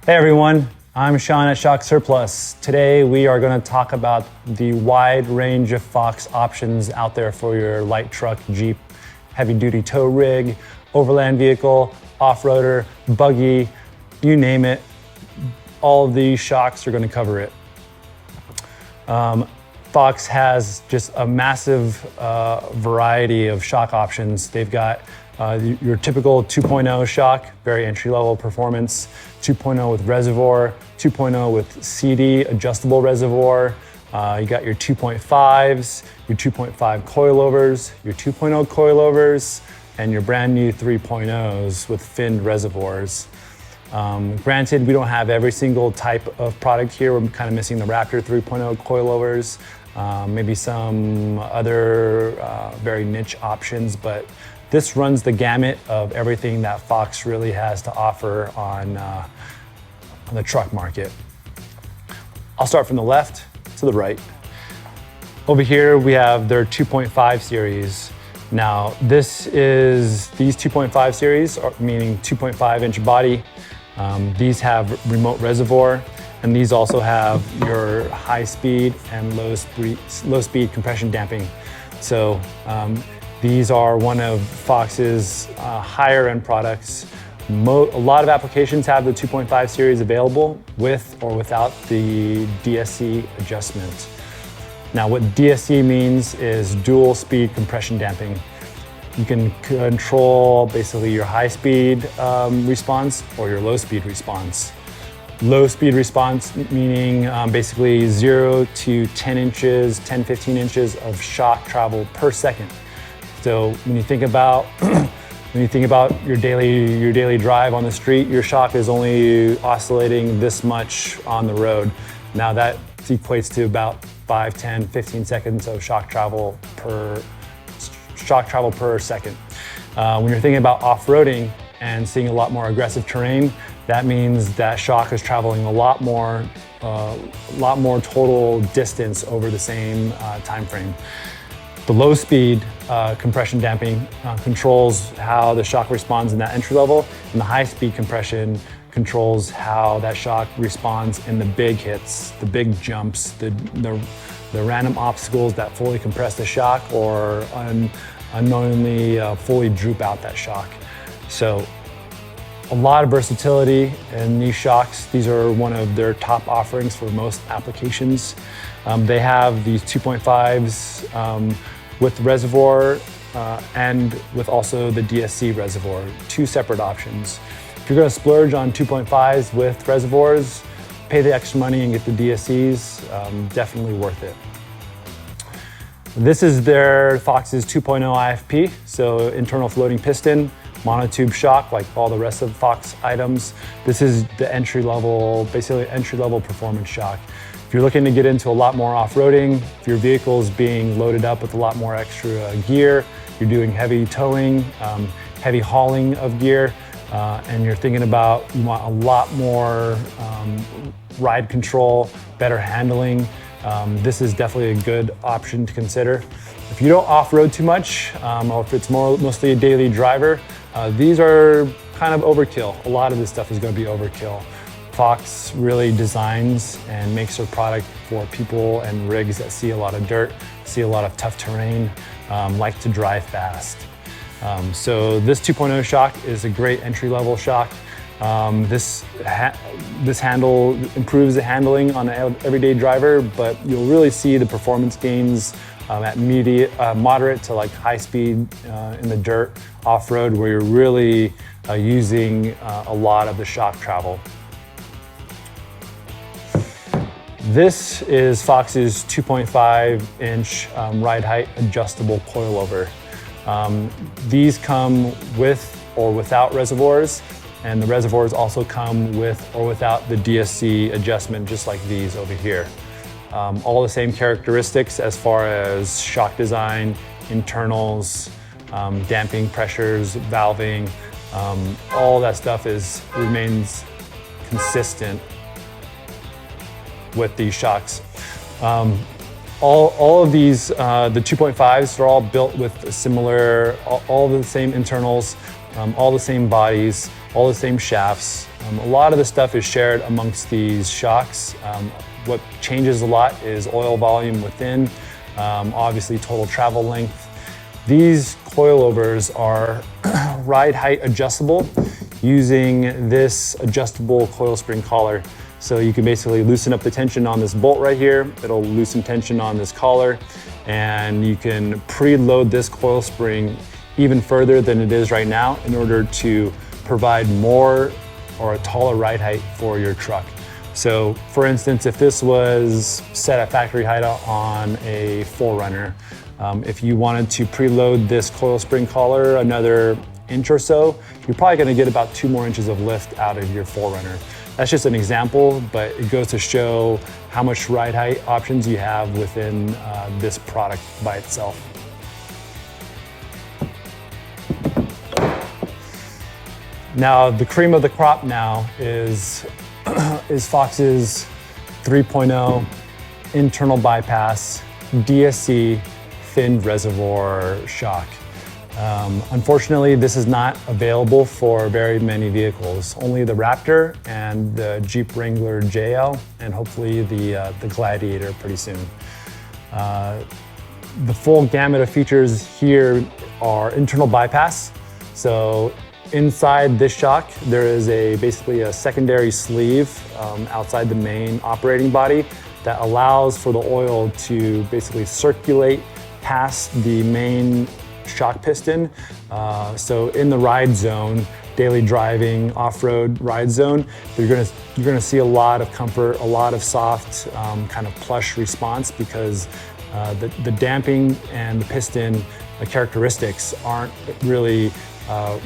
Hey everyone, I'm Sean at Shock Surplus. Today we are going to talk about the wide range of Fox options out there for your light truck, Jeep, heavy duty tow rig, overland vehicle, off-roader, buggy, you name it. All of these shocks are going to cover it. Fox has just a massive variety of shock options. They've got your typical 2.0 shock, very entry-level performance, 2.0 with reservoir, 2.0 with CD, adjustable reservoir. You got your 2.5s, your 2.5 coilovers, your 2.0 coilovers, and your brand new 3.0s with finned reservoirs. Granted, we don't have every single type of product here. We're kind of missing the Raptor 3.0 coilovers, maybe some other very niche options, but this runs the gamut of everything that Fox really has to offer on the truck market. I'll start from the left to the right. Over here, we have their 2.5 series. Now, these 2.5 series, meaning 2.5 inch body. These have remote reservoir, and these also have your high speed and low speed compression damping. So these are one of Fox's higher end products. A lot of applications have the 2.5 series available with or without the DSC adjustment. Now what DSC means is dual speed compression damping. You can control basically your high speed response or your low speed response. Low speed response meaning basically 0 to 10 inches, 10, 15 inches of shock travel per second. So when you think about your daily drive on the street, your shock is only oscillating this much on the road. Now that equates to about 5, 10, 15 seconds of shock travel per second. When you're thinking about off-roading and seeing a lot more aggressive terrain, that means that shock is traveling a lot more total distance over the same time frame. The low speed compression damping controls how the shock responds in that entry level, and the high speed compression controls how that shock responds in the big hits, the big jumps, the random obstacles that fully compress the shock or unknowingly fully droop out that shock. So a lot of versatility in these shocks. These are one of their top offerings for most applications. They have these 2.5s with reservoir and with also the DSC reservoir, two separate options. If you're gonna splurge on 2.5s with reservoirs, pay the extra money and get the DSCs, definitely worth it. This is their Fox's 2.0 IFP, so internal floating piston, monotube shock like all the rest of Fox items. This is the entry-level, basically entry-level performance shock. If you're looking to get into a lot more off-roading, if your vehicle is being loaded up with a lot more extra gear, you're doing heavy towing, heavy hauling of gear, and you're thinking about you want a lot more ride control, better handling, this is definitely a good option to consider. If you don't off-road too much, or if it's mostly a daily driver, these are kind of overkill. A lot of this stuff is going to be overkill. Fox really designs and makes their product for people and rigs that see a lot of dirt, see a lot of tough terrain, like to drive fast. So this 2.0 shock is a great entry-level shock. This handle improves the handling on an everyday driver, but you'll really see the performance gains at moderate to like high speed in the dirt off-road, where you're really using a lot of the shock travel. This is Fox's 2.5 inch ride height adjustable coilover. These come with or without reservoirs, and the reservoirs also come with or without the DSC adjustment, just like these over here. All the same characteristics as far as shock design, internals, damping pressures, valving, all that stuff remains consistent with these shocks. All of these, the 2.5s are all built with similar, all the same internals, all the same bodies, all the same shafts. A lot of the stuff is shared amongst these shocks. What changes a lot is oil volume within, obviously total travel length. These coilovers are ride height adjustable using this adjustable coil spring collar. So you can basically loosen up the tension on this bolt right here. It'll loosen tension on this collar, and you can preload this coil spring even further than it is right now in order to provide more or a taller ride height for your truck. So for instance, if this was set at factory height on a 4Runner, if you wanted to preload this coil spring collar another inch or so, you're probably gonna get about 2 more inches of lift out of your 4Runner. That's just an example, but it goes to show how much ride height options you have within this product by itself. Now, the cream of the crop now is Fox's 3.0 internal bypass DSC finned reservoir shock. Unfortunately, this is not available for very many vehicles. Only the Raptor and the Jeep Wrangler JL, and hopefully the Gladiator pretty soon. The full gamut of features here are internal bypass. So inside this shock, there is basically a secondary sleeve outside the main operating body that allows for the oil to basically circulate past the main shock piston. So in the ride zone, daily driving, off-road ride zone, you're gonna see a lot of comfort, a lot of soft, kind of plush response, because the damping and the piston characteristics aren't really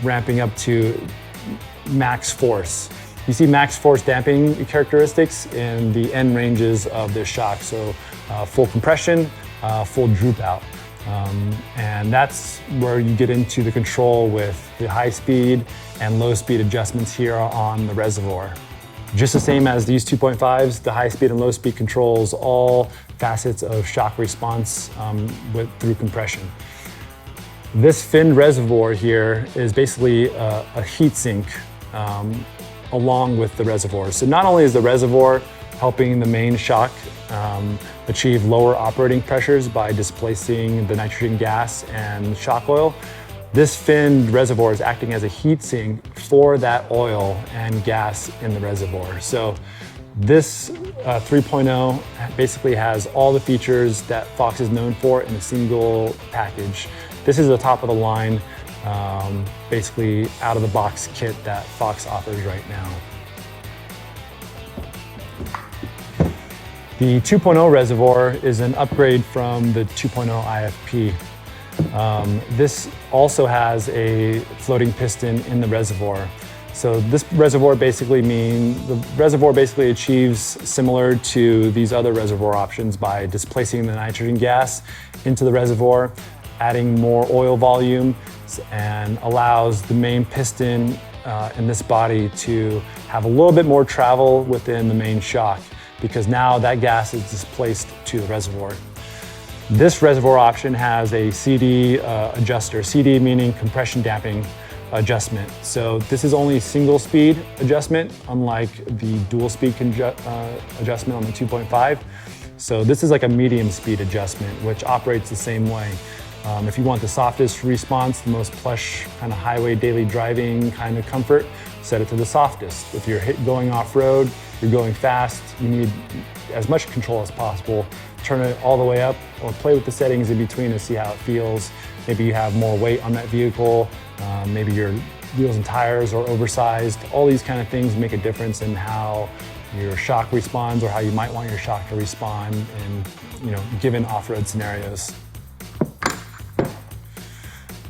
ramping up to max force. You see max force damping characteristics in the end ranges of this shock. So full compression, full droop out. And that's where you get into the control with the high speed and low speed adjustments here on the reservoir. Just the same as these 2.5s, the high speed and low speed controls all facets of shock response through compression. This finned reservoir here is basically a heat sink along with the reservoir. So not only is the reservoir helping the main shock achieve lower operating pressures by displacing the nitrogen gas and shock oil, this finned reservoir is acting as a heat sink for that oil and gas in the reservoir. So this 3.0 basically has all the features that Fox is known for in a single package. This is the top of the line, basically out of the box kit that Fox offers right now. The 2.0 Reservoir is an upgrade from the 2.0 IFP. This also has a floating piston in the reservoir. So this reservoir basically achieves similar to these other reservoir options by displacing the nitrogen gas into the reservoir, adding more oil volume, and allows the main piston in this body to have a little bit more travel within the main shock, because now that gas is displaced to the reservoir. This reservoir option has a CD adjuster, CD meaning compression damping adjustment. So this is only single speed adjustment, unlike the dual speed adjustment on the 2.5. So this is like a medium speed adjustment, which operates the same way. If you want the softest response, the most plush kind of highway daily driving kind of comfort, set it to the softest. If you're going off-road, you're going fast, you need as much control as possible, turn it all the way up or play with the settings in between to see how it feels. Maybe you have more weight on that vehicle, maybe your wheels and tires are oversized. All these kind of things make a difference in how your shock responds or how you might want your shock to respond in given off-road scenarios.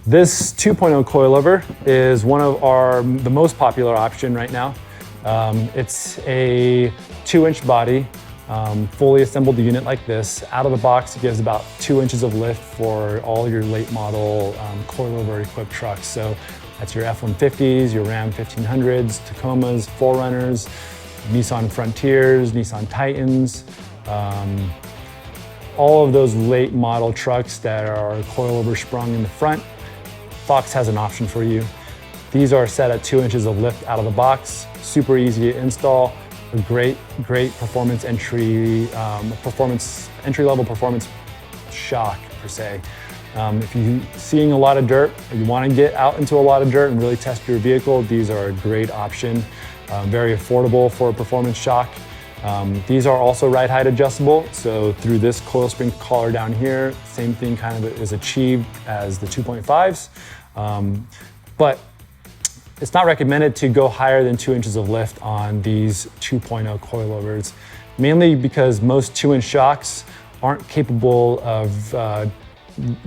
This 2.0 coilover is one of the most popular option right now. It's a 2-inch body, fully assembled unit like this. Out of the box, it gives about 2 inches of lift for all your late model coilover equipped trucks. So that's your F-150s, your Ram 1500s, Tacomas, 4Runners, Nissan Frontiers, Nissan Titans, all of those late model trucks that are coilover sprung in the front. Fox has an option for you. These are set at 2 inches of lift out of the box, super easy to install, a great performance entry-level performance shock per se. If you're seeing a lot of dirt, or you want to get out into a lot of dirt and really test your vehicle, these are a great option. Very affordable for a performance shock. These are also ride height adjustable, so through this coil spring collar down here, same thing kind of is achieved as the 2.5s. But it's not recommended to go higher than 2 inches of lift on these 2.0 coilovers, mainly because most 2-inch shocks aren't capable of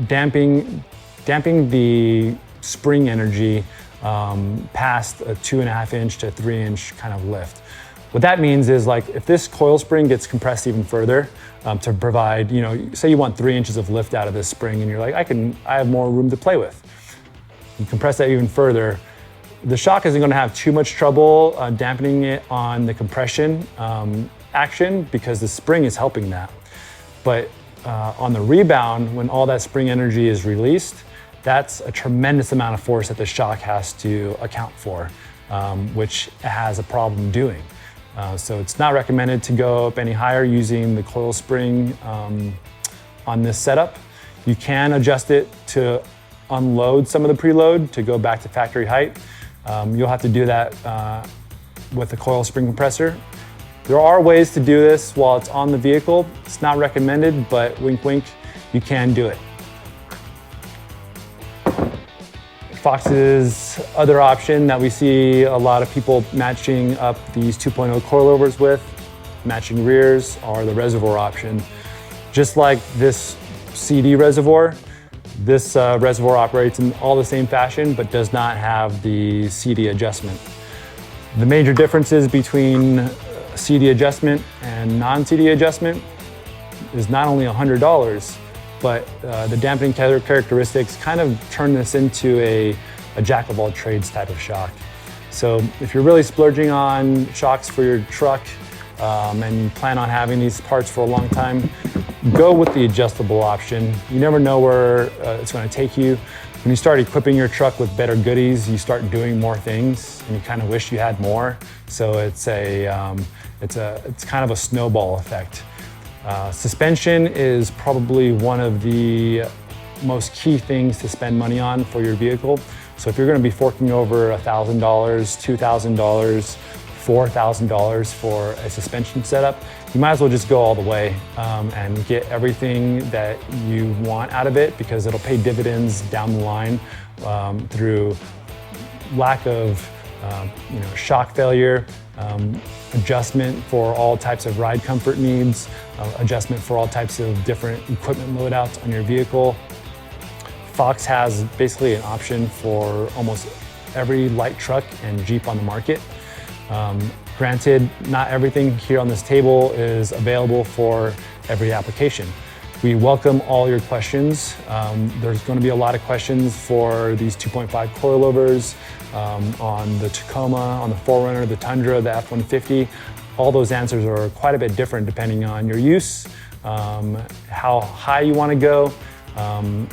damping the spring energy past a 2.5 inch to 3 inch kind of lift. What that means is, like, if this coil spring gets compressed even further to provide, say you want 3 inches of lift out of this spring and you're like, I have more room to play with. You compress that even further, the shock isn't going to have too much trouble dampening it on the compression action because the spring is helping that. But on the rebound, when all that spring energy is released, that's a tremendous amount of force that the shock has to account for, which it has a problem doing. So it's not recommended to go up any higher using the coil spring on this setup. You can adjust it to unload some of the preload to go back to factory height. You'll have to do that with the coil spring compressor. There are ways to do this while it's on the vehicle. It's not recommended, but wink, wink, you can do it. Fox's other option that we see a lot of people matching up these 2.0 coilovers with, matching rears, are the reservoir option. Just like this CD reservoir, this reservoir operates in all the same fashion, but does not have the CD adjustment. The major differences between CD adjustment and non-CD adjustment is not only $100, but the dampening characteristics kind of turn this into a jack of all trades type of shock. So if you're really splurging on shocks for your truck and you plan on having these parts for a long time, go with the adjustable option. You never know where it's going to take you. When you start equipping your truck with better goodies, you start doing more things, and you kind of wish you had more. So it's kind of a snowball effect. Suspension is probably one of the most key things to spend money on for your vehicle. So if you're going to be forking over $1,000, $2,000, $4,000 for a suspension setup, you might as well just go all the way and get everything that you want out of it, because it'll pay dividends down the line through lack of shock failure, adjustment for all types of ride comfort needs, adjustment for all types of different equipment loadouts on your vehicle. Fox has basically an option for almost every light truck and Jeep on the market. Granted, not everything here on this table is available for every application. We welcome all your questions. There's going to be a lot of questions for these 2.5 coilovers on the Tacoma, on the 4Runner, the Tundra, the F-150. All those answers are quite a bit different depending on your use, how high you want to go,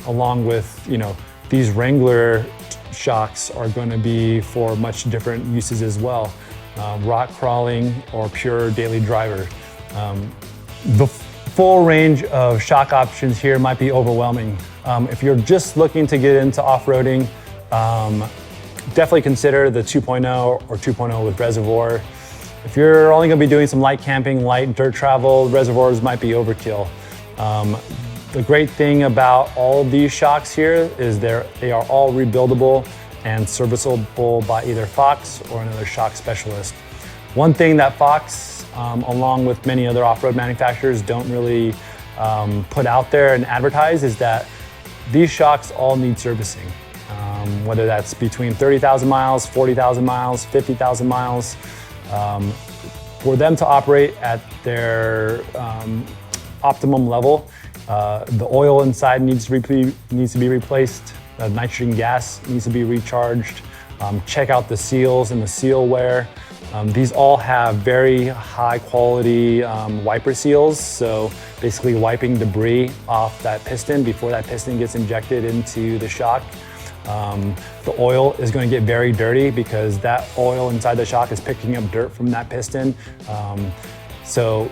along with, these Wrangler shocks are going to be for much different uses as well. Rock crawling or pure daily driver. The full range of shock options here might be overwhelming. If you're just looking to get into off-roading, definitely consider the 2.0 or 2.0 with reservoir. If you're only going to be doing some light camping, light dirt travel, reservoirs might be overkill. The great thing about all of these shocks here is they are all rebuildable and serviceable by either Fox or another shock specialist. One thing that Fox, along with many other off-road manufacturers, don't really put out there and advertise is that these shocks all need servicing. Whether that's between 30,000 miles, 40,000 miles, 50,000 miles. For them to operate at their optimum level, the oil inside needs to be replaced. The nitrogen gas needs to be recharged. Check out the seals and the seal wear. These all have very high quality wiper seals, so basically wiping debris off that piston before that piston gets injected into the shock. The oil is going to get very dirty because that oil inside the shock is picking up dirt from that piston. So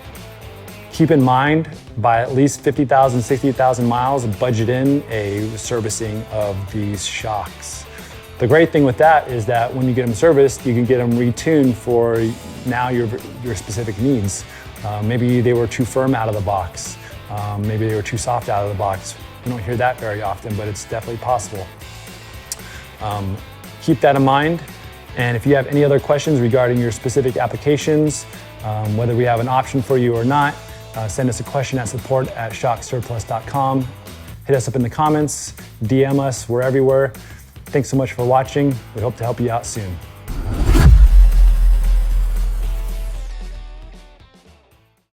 keep in mind, by at least 50,000, 60,000 miles, budget in a servicing of these shocks. The great thing with that is that when you get them serviced, you can get them retuned for now your specific needs. Maybe they were too firm out of the box. Maybe they were too soft out of the box. You don't hear that very often, but it's definitely possible. Keep that in mind. And if you have any other questions regarding your specific applications, whether we have an option for you or not, send us a question at support@shocksurplus.com. Hit us up in the comments, DM us, we're everywhere. Thanks so much for watching. We hope to help you out soon.